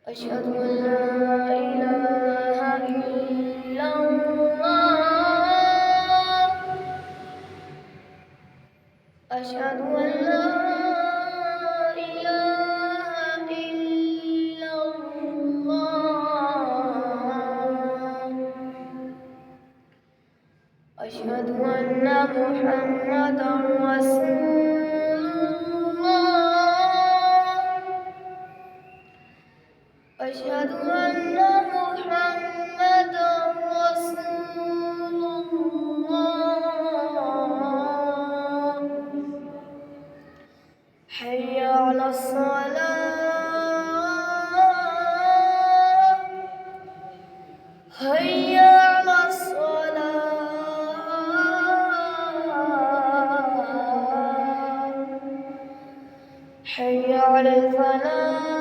أشهد أن لا إله إلا الله. أشهد أن لا إله إلا الله. أشهد أن محمدا رسول الله. أشهد أن محمدا رسول الله. حي على الصلاة. حي على الصلاة. حي على الفلاح.